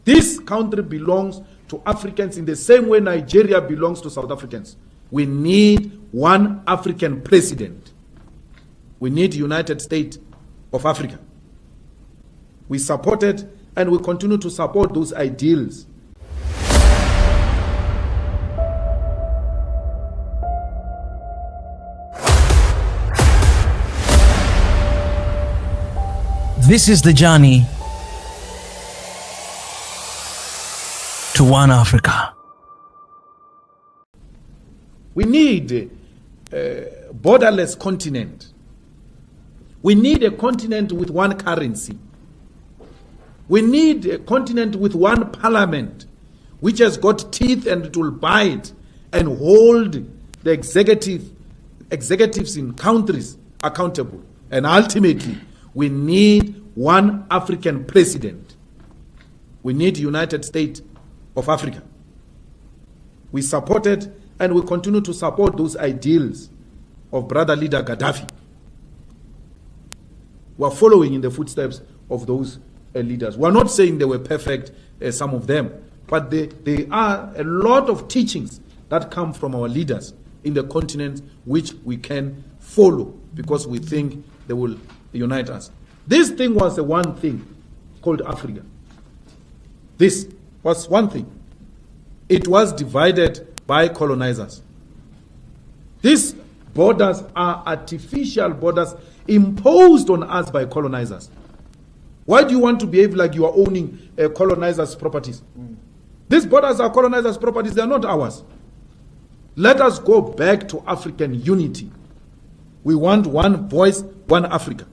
This country belongs to Africans in the same way Nigeria belongs to South Africans. We need one African president. We need United States of Africa. We supported and we continue to support those ideals. This is the journey to one Africa. We need a borderless continent. We need a continent with one currency. We need a continent with one parliament, which has got teeth and it will bite and hold the executives in countries accountable. And ultimately, we need one African president. We need United States of Africa. We supported and we continue to support those ideals of brother leader Gaddafi. We are following in the footsteps of those leaders. We are not saying they were perfect, some of them, but there are a lot of teachings that come from our leaders in the continent which we can follow because we think they will unite us. This thing was the one thing called Africa. This was one thing. It was divided by colonizers. These borders are artificial borders imposed on us by colonizers. Why do you want to behave like you are owning colonizers' properties? These borders are colonizers' properties, they are not ours. Let us go back to African unity. We want one voice, one Africa.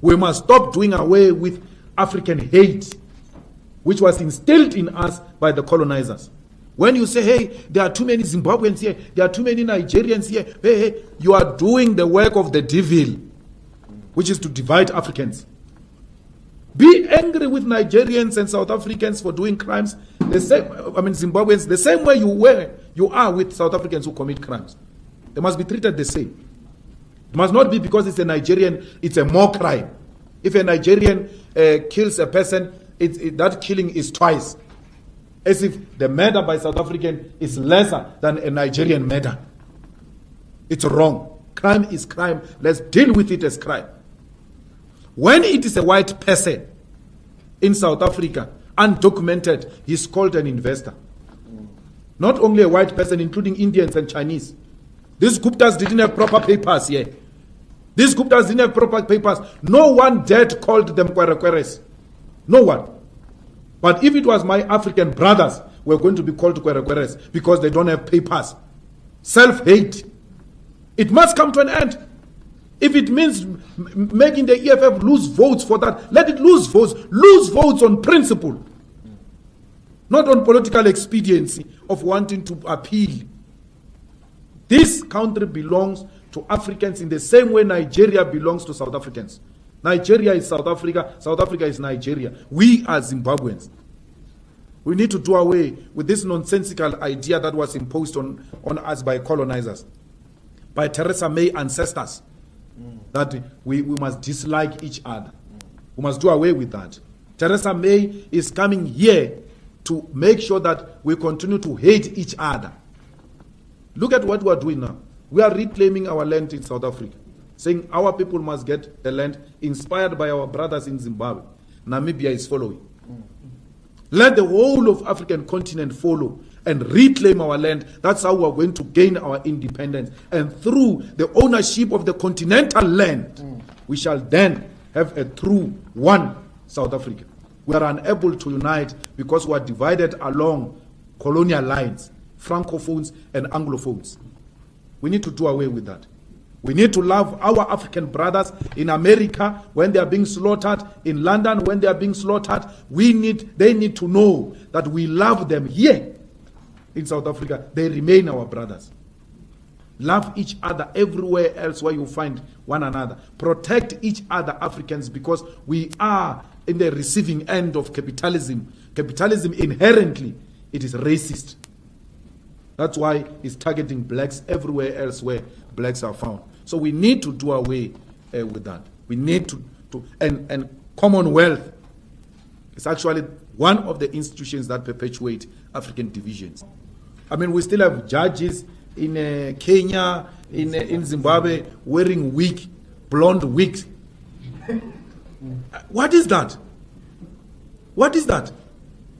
We must stop doing away with African hate, which was instilled in us by the colonizers. When you say, hey, there are too many Zimbabweans here, there are too many Nigerians here, hey, you are doing the work of the devil, which is to divide Africans. Be angry with Nigerians and South Africans for doing crimes, Zimbabweans, the same way you are with South Africans who commit crimes. They must be treated the same. It must not be because it's a Nigerian, it's a more crime. If a Nigerian kills a person, that killing is twice. As if the murder by South African is lesser than a Nigerian murder. It's wrong. Crime is crime. Let's deal with it as crime. When it is a white person in South Africa, undocumented, he's called an investor. Not only a white person, including Indians and Chinese. These Guptas didn't have proper papers here. These Guptas didn't have proper papers. No one dared called them Kwerekweres. No one. But if it was my African brothers, we're going to be called Kwerekweres because they don't have papers. Self-hate. It must come to an end. If it means making the EFF lose votes for that, let it lose votes. Lose votes on principle. Not on political expediency of wanting to appeal. This country belongs to Africans in the same way Nigeria belongs to South Africans. Nigeria is South Africa, South Africa is Nigeria. We are Zimbabweans. We need to do away with this nonsensical idea that was imposed on us by colonizers, by Theresa May ancestors, that we must dislike each other. We must do away with that. Theresa May is coming here to make sure that we continue to hate each other. Look at what we are doing now. We are reclaiming our land in South Africa, saying our people must get the land inspired by our brothers in Zimbabwe. Namibia is following. Let the whole of African continent follow and reclaim our land. That's how we're going to gain our independence. And through the ownership of the continental land, we shall then have a true one South Africa. We are unable to unite because we are divided along colonial lines, Francophones and Anglophones. We need to do away with that. We need to love our African brothers in America when they are being slaughtered, in London when they are being slaughtered. They need to know that we love them here in South Africa. They remain our brothers. Love each other everywhere else where you find one another. Protect each other, Africans, because we are in the receiving end of capitalism. Capitalism inherently, it is racist. That's why it's targeting blacks everywhere else where blacks are found. So we need to do away with that. We need to and Commonwealth is actually one of the institutions that perpetuate African divisions. I mean, we still have judges in Kenya, in Zimbabwe, wearing blonde wigs. What is that? What is that?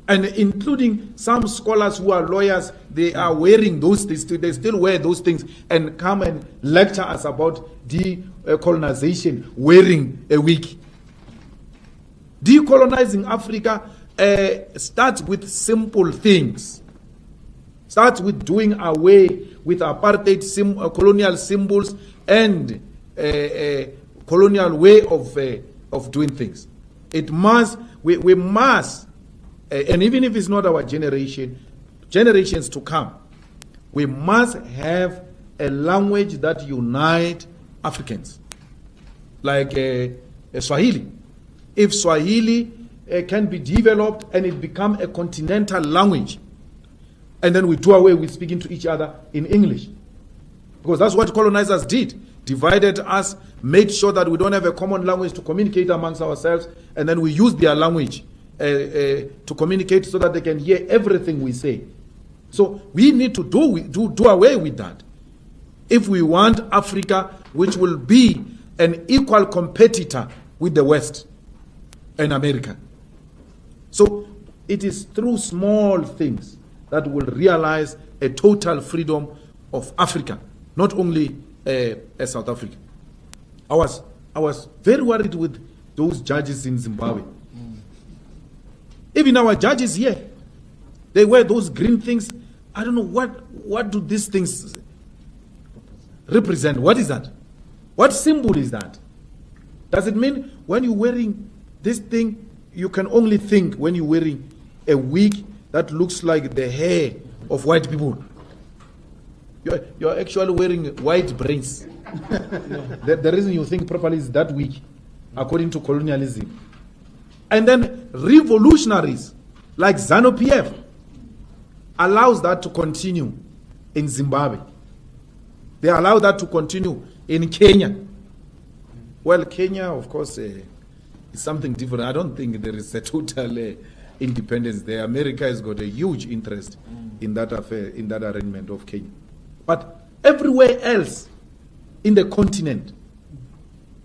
And including some scholars who are lawyers, they are wearing those things. They still wear those things and come and lecture us about decolonization wearing a wig. Decolonizing Africa starts with simple things. Starts with doing away with apartheid colonial symbols and colonial way of doing things. It must, we must, and even if it's not our generation, generations to come, we must have a language that unites Africans, like Swahili. If Swahili can be developed and it become a continental language, and then we do away with speaking to each other in English, because that's what colonizers did. Divided us, made sure that we don't have a common language to communicate amongst ourselves, and then we use their language to communicate so that they can hear everything we say. So we need to do away with that. If we want Africa, which will be an equal competitor with the West and America. So it is through small things that will realize a total freedom of Africa, not only South Africa. I was very worried with those judges in Zimbabwe. Even our judges here, they wear those green things. I don't know what do these things represent. What is that? What symbol is that? Does it mean when you're wearing this thing, you can only think when you're wearing a wig that looks like the hair of white people? You're actually wearing white brains. The reason you think properly is that wig, according to colonialism. And then revolutionaries like ZANU-PF allows that to continue in Zimbabwe. They allow that to continue in Kenya. Well, Kenya, of course, is something different. I don't think there is a total independence there. America has got a huge interest in that affair, in that arrangement of Kenya. But everywhere else in the continent,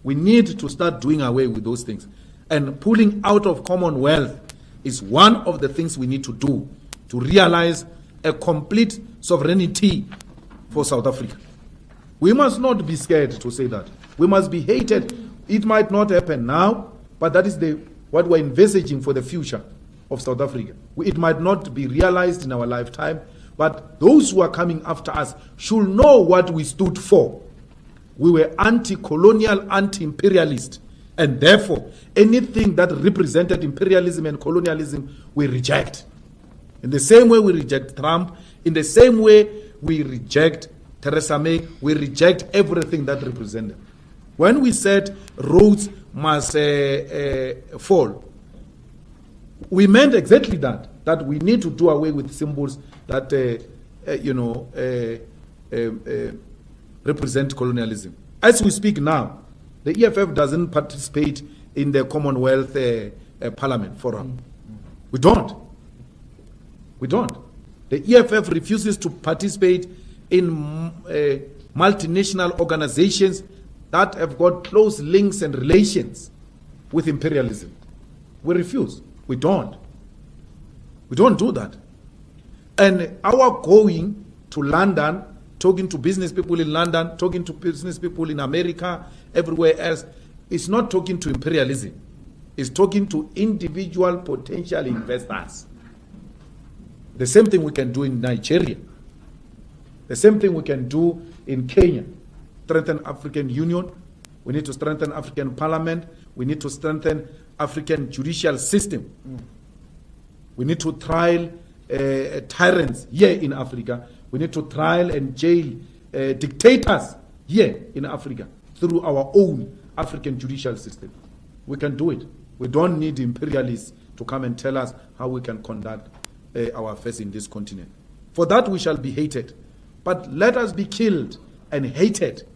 we need to start doing away with those things. And pulling out of Commonwealth is one of the things we need to do to realize a complete sovereignty for South Africa. We must not be scared to say that. We must be hated. It might not happen now, but that is what we're envisaging for the future of South Africa. It might not be realized in our lifetime, but those who are coming after us should know what we stood for. We were anti-colonial, anti-imperialist, and therefore anything that represented imperialism and colonialism we reject. In the same way we reject Trump, in the same way we reject Theresa May, we reject everything that represented. When we said roads must fall, we meant exactly that we need to do away with symbols that represent colonialism. As we speak now, the EFF doesn't participate in the Commonwealth Parliament Forum. We don't. The EFF refuses to participate in multinational organizations that have got close links and relations with imperialism. We refuse. We don't do that. And our going to London, talking to business people in London, talking to business people in America, everywhere else, is not talking to imperialism. It's talking to individual potential investors. The same thing we can do in Nigeria. The same thing we can do in Kenya. Strengthen African Union. We need to strengthen African Parliament. We need to strengthen African judicial system. We need to trial tyrants here in Africa. We need to trial and jail dictators here in Africa through our own African judicial system. We can do it. We don't need imperialists to come and tell us how we can conduct our affairs in this continent. For that we shall be hated. But let us be killed and hated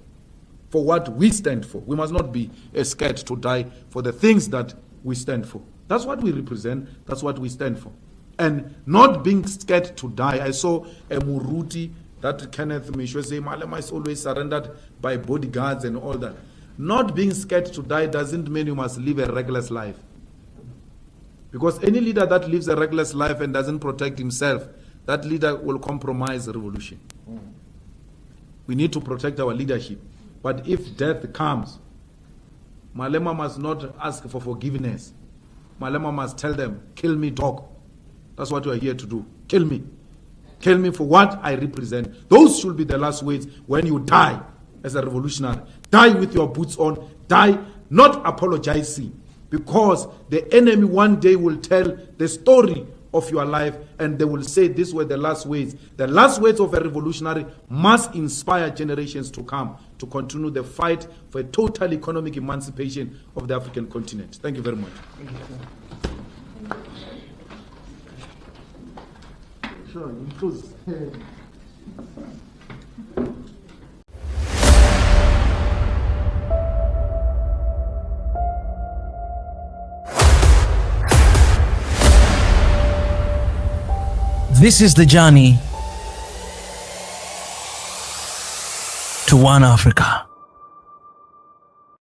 for what we stand for. We must not be scared to die for the things that we stand for. That's what we represent. That's what we stand for. And not being scared to die. I saw a Muruti, that Kenneth Mishwe say, Malema is always surrendered by bodyguards and all that. Not being scared to die doesn't mean you must live a reckless life. Because any leader that lives a reckless life and doesn't protect himself, that leader will compromise the revolution. We need to protect our leadership. But if death comes, Malema must not ask for forgiveness. Malema must tell them, kill me, dog. That's what we are here to do. Kill me. Kill me for what I represent. Those should be the last words when you die as a revolutionary. Die with your boots on. Die not apologizing, because the enemy one day will tell the story of your life and they will say these were the last words. The last words of a revolutionary must inspire generations to come to continue the fight for a total economic emancipation of the African continent. Thank you very much. Thank you, sir. Sure, includes. This is the journey to One Africa.